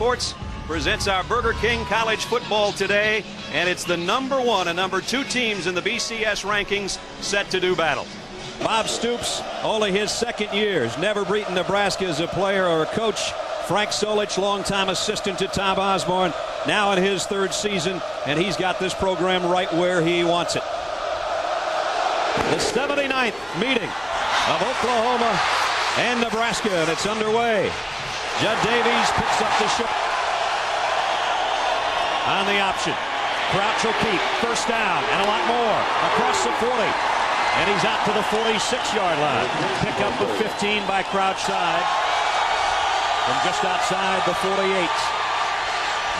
Sports presents our Burger King College Football today, and it's the number 1 and number 2 teams in the BCS rankings set to do battle. Bob Stoops, only his second year, has never beaten Nebraska as a player or a coach. Frank Solich, longtime assistant to Tom Osborne, now in his third season, and he's got this program right where he wants it. The 79th meeting of Oklahoma and Nebraska, and it's underway. Judd Davies picks up the shot on the option. Crouch will keep. First down and a lot more across the 40. And he's out to the 46-yard line. Pick up with 15 by Crouch side from just outside the 48.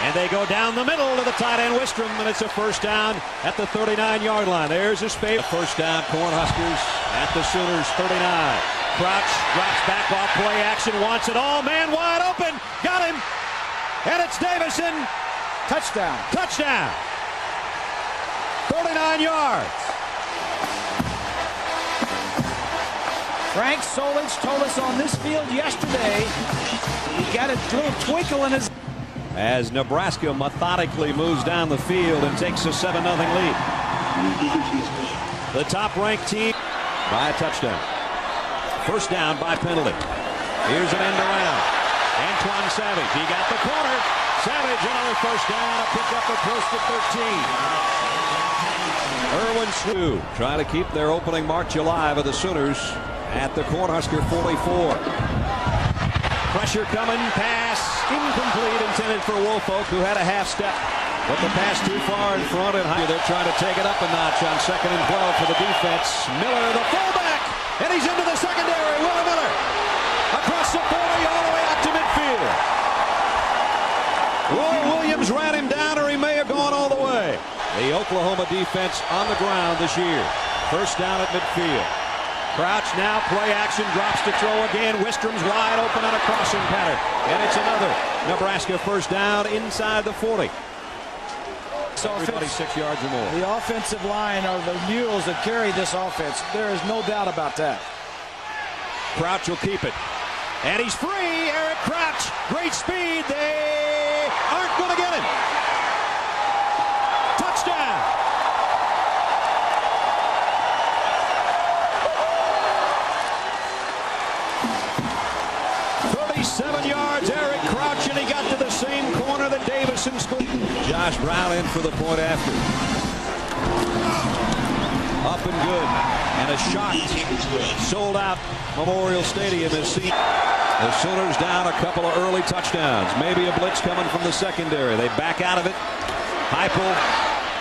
And they go down the middle to the tight end Wistrom, and it's a first down at the 39-yard line. There's his favorite. First down, Cornhuskers at the Sooners 39. Crouch drops back off play action, wants it all, man wide open, got him, and it's Davison. Touchdown. Touchdown. 39 yards. Frank Solich told us on this field yesterday he got a little twinkle in his... As Nebraska methodically moves down the field and takes a 7-0 lead. The top-ranked team by a touchdown. First down by penalty. Here's an end around. Antoine Savage, he got the corner. Savage, another first down, a pickup of close to 13. Irwin Slew trying to keep their opening march alive of the Sooners at the Cornhusker 44. Pressure coming, pass incomplete, intended for Woolfolk, who had a half step. But the pass too far in front, and they're trying to take it up a notch on 2nd and 12 for the defense. Miller, the fullback, and he's into the secondary. Will Miller across the 40, all the way out to midfield. Roy Williams ran him down, or he may have gone all the way. The Oklahoma defense on the ground this year. First down at midfield. Crouch now, play action, drops to throw again. Wistrom's wide open on a crossing pattern. And it's another Nebraska first down inside the 40. Everybody 6 yards or more. The offensive line are the mules that carry this offense. There is no doubt about that. Crouch will keep it. And he's free. Eric Crouch, great speed. They aren't going to get him. Touchdown. Yards, Eric Crouch, and he got to the same corner that Davison scored. Josh Brown in for the point after. Up and good. And a shocked, sold-out Memorial Stadium is seen. The Sooners down a couple of early touchdowns. Maybe a blitz coming from the secondary. They back out of it. Heupel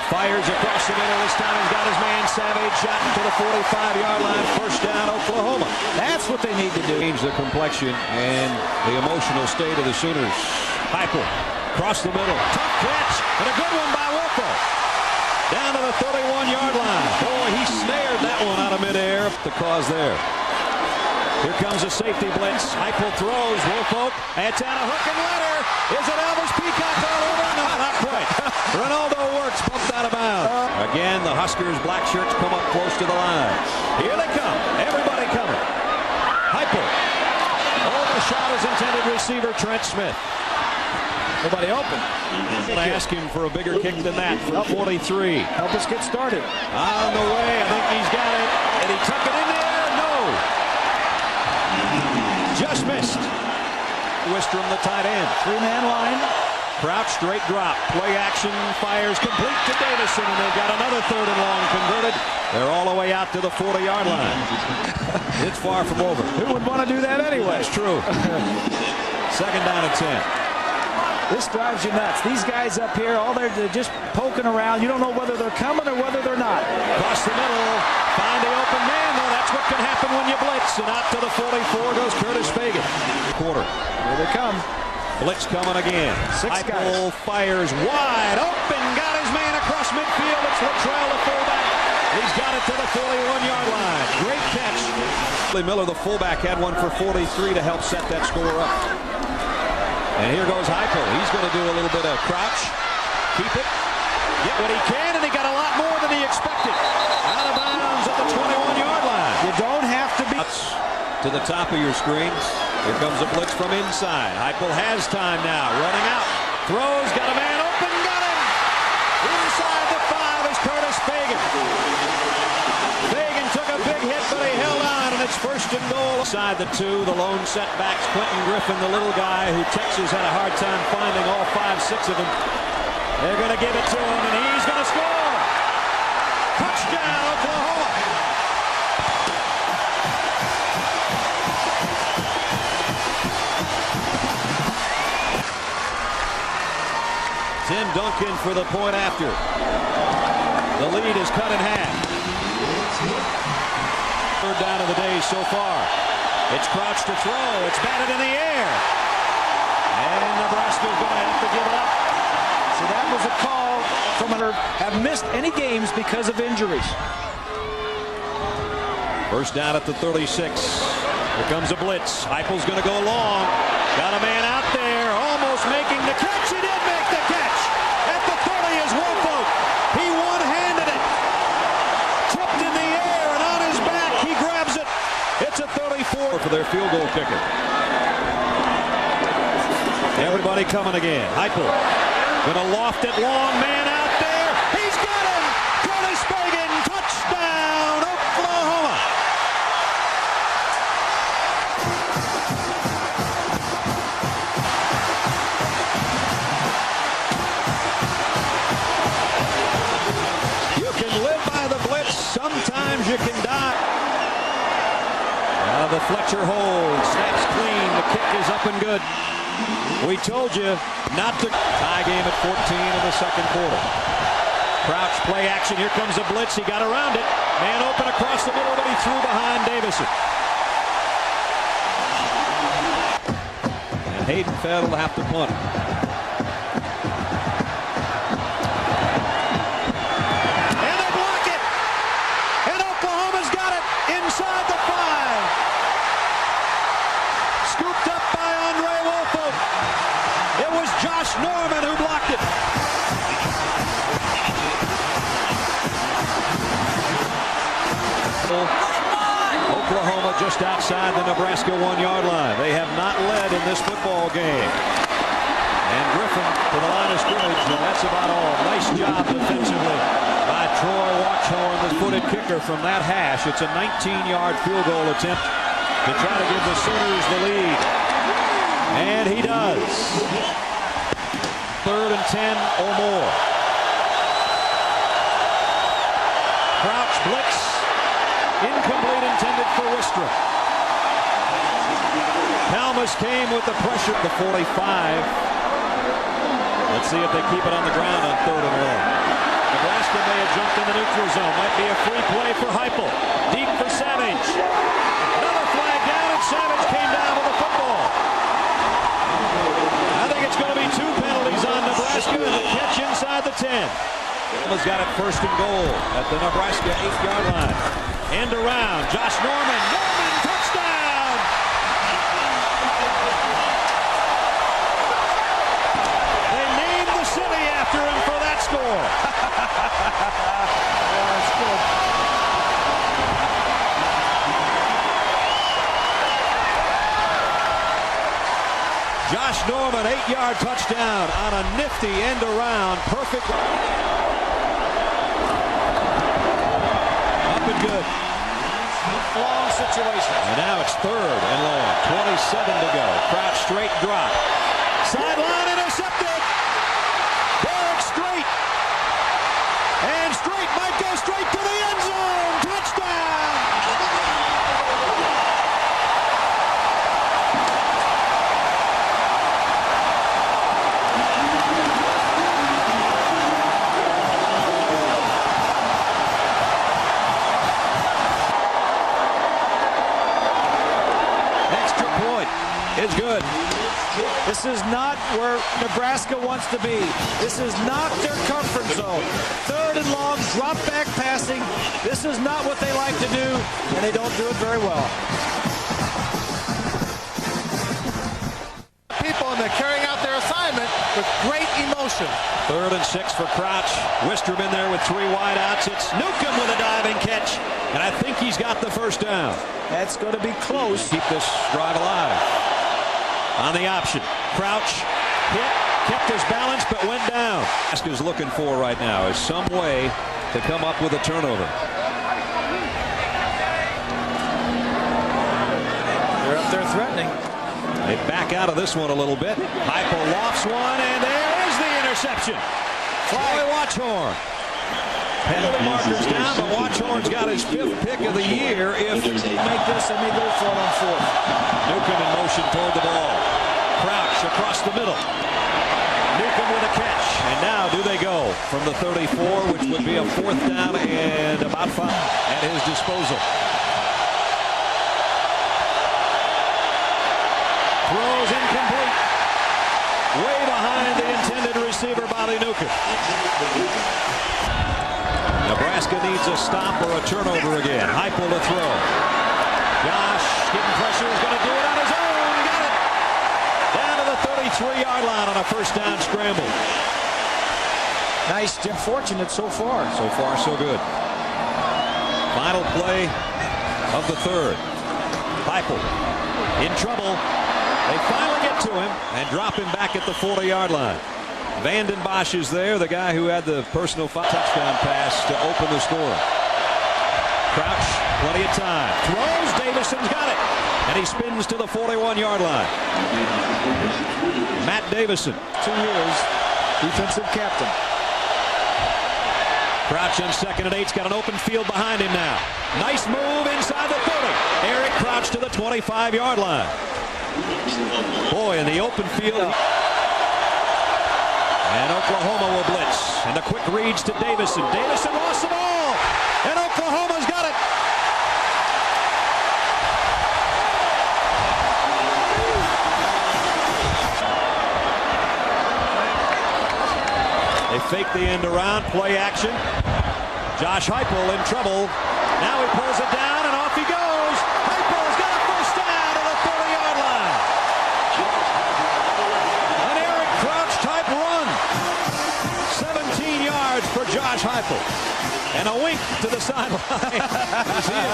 fires across the middle. This time he's got his man Savage, shot to the 45-yard line. First down, Oklahoma. That's what they need to do. Change the complexion and the emotional state of the Sooners. Heupel across the middle. Tough catch, and a good one by Wilco. Down to the 31-yard line. Boy, he snared that one out of midair. The cause there. Here comes a safety blitz. Heupel throws. Woolfolk. It's on a hook and ladder. Is it Elvis Peacock all over? No, not quite. Ronaldo works, bumped out of bounds. Again, the Huskers' black shirts come up close to the line. Here they come. Everybody coming. Heupel. Oh, the shot is intended receiver Trent Smith. Nobody open. I'm going to ask him for a bigger kick than that for 43. Help us get started. On the way. I think he's got it. And he tuck it in there. No. Just missed. Wistrom, the tight end. Three-man line. Crouch, straight drop. Play action, fires complete to Davison, and they've got another 3rd and long converted. They're all the way out to the 40-yard line. It's far from over. Who would want to do that anyway? That's true. 2nd down and 10. This drives you nuts. These guys up here, they're just poking around. You don't know whether they're coming or whether they're not. Across the middle, find the open man. Well, that's what can happen when you blitz. And out to the 44 goes Curtis Fagan. Quarter. Here they come. Blitz coming again. Heupel fires wide open. Got his man across midfield. It's Latrell, the fullback. He's got it to the 41-yard line. Great catch. Miller, the fullback, had one for 43 to help set that score up. And here goes Heupel. He's going to do a little bit of crouch. Keep it. Get what he can, and he got a lot more than he expected. Out of bounds at the 21-yard line. You don't have to be... to the top of your screens. Here comes a blitz from inside. Heupel has time now. Running out. Throws. Got a man open. Got him. Inside the 5 is Curtis Fagan. Fagan took a big hit, but he held on, and it's first and goal. Inside the 2, the lone setbacks. Quentin Griffin, the little guy who Texas had a hard time finding all 5, 6 of them. They're going to give it to him, and he's going to score. Touchdown, Oklahoma. Tim Duncan for the point after. The lead is cut in half. Third down of the day so far. It's Crouch to throw. It's batted in the air. And Nebraska's going to have to give it up. So that was a call from have missed any games because of injuries. First down at the 36. Here comes a blitz. Heupel's going to go long. Got a man out there, almost making the catch. He did make the catch. At the 30 is Woolfolk. He one-handed it. Tipped in the air, and on his back, he grabs it. It's a 34 for their field goal kicker. Everybody coming again. Heupel going to loft it long. Man out there. He's got him. Curtis Fagan. Touchdown, Oklahoma. You can live by the blitz. Sometimes you can die. Out of the Fletcher hold. Snaps clean. The kick is up and good. We told you not to. Tie game at 14 in the second quarter. Crouch play action. Here comes a blitz. He got around it. Man open across the middle, but he threw behind Davison. And Haydenfeld will have to punt. And they block it. And Oklahoma's got it inside the 5. Scooped up by Andre Woolfolk. It was Josh Norman who blocked it. Oklahoma just outside the Nebraska 1-yard line. They have not led in this football game. And Griffin to the line of scrimmage, and that's about all. Nice job defensively by Troy Watchorn, the footed kicker from that hash. It's a 19-yard field goal attempt to try to give the Sooners the lead. And he does. 3rd and 10 or more. Crouch blitz. Incomplete, intended for Wistra. Palmas came with the pressure at the 45. Let's see if they keep it on the ground on 3rd and long. Nebraska may have jumped in the neutral zone. Might be a free play for Heupel. Deep for Savage. Another flag down, and Savage came down with the football. I think it's going to be 2 penalties on Nebraska and a catch inside the 10. Palmas got it 1st and goal at the Nebraska 8-yard line. End around. Josh Norman. Norman, touchdown! They named the city after him for that score. That's good. Josh Norman, 8-yard touchdown on a nifty end around. Perfect. Up and good. Long situation. And now it's 3rd and long. 27 to go. Crouch straight drop. Sideline intercepted. Derek Strait. And Strait might go straight to the end zone. Touchdown. Is good. This is not where Nebraska wants to be. This is not their comfort zone. 3rd and long, drop back passing. This is not what they like to do, and they don't do it very well. People, and they're carrying out their assignment. with great emotion. 3rd and 6 for Crouch. Wistrom in there with 3 wideouts. It's Newcomb with a diving catch, and I think he's got the first down. That's going to be close. Keep this drive alive. On the option, Crouch hit, kept his balance, but went down. Nebraska's looking for right now is some way to come up with a turnover. They're up there threatening. They back out of this one a little bit. Heupel lofts one, and there is the interception. Troy Watchorn. Penalty markers down, but Watchorn's got his 5th pick of the year. If Make this and they go for it on 4th. Newcomb in motion toward the ball. Crouch across the middle. Newcomb with a catch. And now do they go from the 34, which would be a 4th down and about 5 at his disposal. Throws incomplete. Way behind the intended receiver, Bobby Newcomb. Nebraska needs a stop or a turnover again. Heupel to throw. Josh getting pressure, is going to do it on his own. Got it. Down to the 33-yard line on a 1st down scramble. Nice, fortunate so far. So far, so good. Final play of the 3rd. Heupel in trouble. They finally get to him and drop him back at the 40-yard line. Vanden Bosch is there, the guy who had the personal touchdown pass to open the score. Crouch, plenty of time. Throws, Davison's got it. And he spins to the 41-yard line. Matt Davison. 2 years, defensive captain. Crouch on 2nd and 8's got an open field behind him now. Nice move inside the 30. Eric Crouch to the 25-yard line. Boy, in the open field. And Oklahoma will blitz. And the quick reads to Davison. Davison lost the ball. And Oklahoma's got it. They fake the end around. Play action. Josh Heupel in trouble. Now he pulls it down and off he goes. Heupel's got a 1st down to the 30-yard line. An Eric Crouch type run. 17 yards for Josh Heupel. And a wink to the sideline.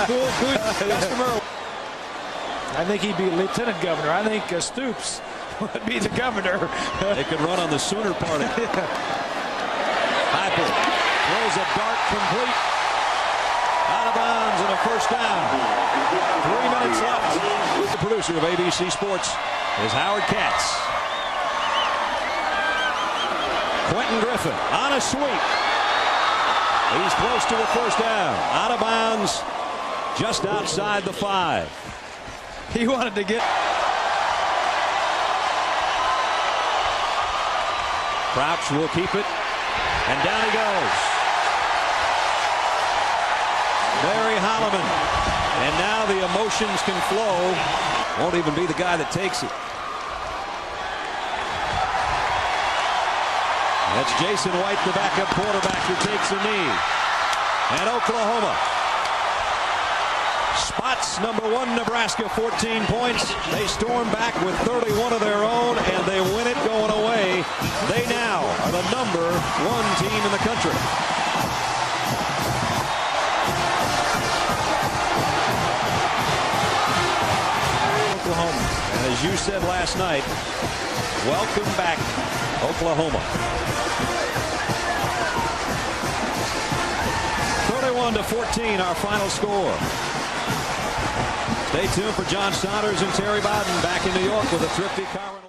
Good customer. I think he'd be lieutenant governor. I think Stoops would be the governor. They could run on the Sooner party. Heupel throws a dart complete. Out of bounds and a 1st down. 3 minutes left. The producer of ABC Sports is Howard Katz. Quentin Griffin on a sweep. He's close to the 1st down. Out of bounds just outside the 5. He wanted to get. Crouch will keep it. And down he goes. Barry Holloman. And now the emotions can flow. Won't even be the guy that takes it. That's Jason White, the backup quarterback, who takes a knee. And Oklahoma spots number 1 Nebraska 14 points. They storm back with 31 of their own, and they win it going away. They now are the number 1 team in the country. Oklahoma. And as you said last night, welcome back, Oklahoma. 31-14, our final score. Stay tuned for John Saunders and Terry Bowden back in New York with a thrifty car.